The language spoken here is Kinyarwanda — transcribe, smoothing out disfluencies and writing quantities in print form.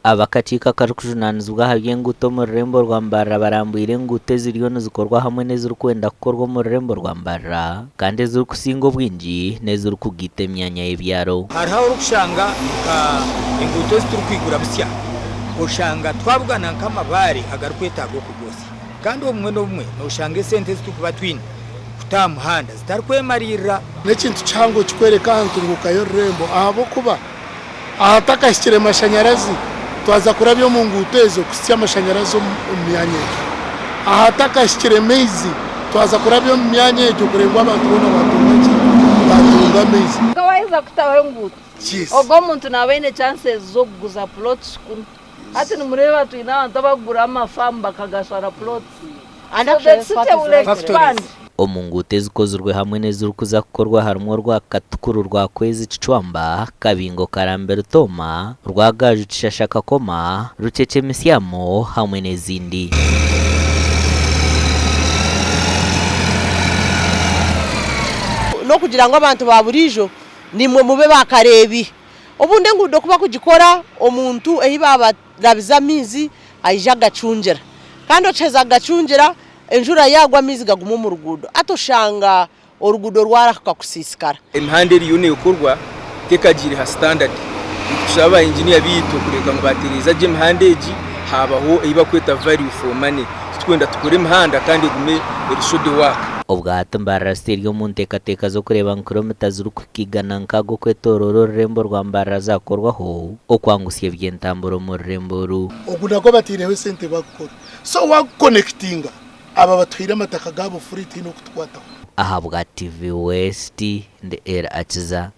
Akakiiko karikujunanizibwa ahabyenguto mu rurembo rwa Mbarara barambwire engute ziriyo nizikorwa hamwe n'eziri kwenda kukorwa mu rurembo rwa Mbarara kandi eziri kusinga obwingi n'eziri kugita emyanya y'ebyaro. Hariho orikushanga enguuto zituri kwigura busya oshanga twabugana nk'amabaare agarikwetaaga okugoosa kandi obumwe n'obumwe noshanga esente zitukuba twine kutaha muhanda zitari kwemarira n'ekintu kihango kikwereka ahantunguka y'orurembo ahabwokuba ahatakahikire amashanyarazi twaza kurabyo mu nguuto ezo kusya amashanyarazi omu myanya egyo ahatakahikire amaizi twaza kurabyo mu myanya egyo kurebwa abantu boona batunga amaizi kawaiza kutaho enguuto ogwo omuntu nabaine chances z'okuguza plots kunu ati nimureba twine abantu abagura amafamu bakagashara plots omu nguuto ezikozirwe hamwe n'eziri kuza kukorwa harimu orwa Katukuru rwa Kwezi Kicwamba Kabingo Karambe Rutoma Rwagaju Kishasha Kakoma Rucece Misyamo hamwe n'ezindi. No kugira ngo abantu baburijo nimwe mube bakarebi obundi enguudo kuba kugikora omuntu ehiba barabiza amizi aija agacungira kandi ocheza agacungira enjura yagwa amizi gaguma mu rugudo atoshanga orugudo rwarakakusisikara. Emihanda eriyo nekorwa tekagire ha standard tushaba engineer bitu kureka ngo batereza je emihanda egi habaho eyiba kweta value for money twenda tukore emihanda kandi gume erishode waka. Obwato Mbarara City yo mu nteekateeka zo kureba kilomita ziri kukigana nkago kwetorora orurembo rwa Mbarara zakorwaho okwangusya ebyentamburo mu rurembo oru. Ogu nago batireho sente bakora so wakuconnectinga aba batwire amataka gabo free tino kutwataho. Ahabwa TV West ndi era akiza.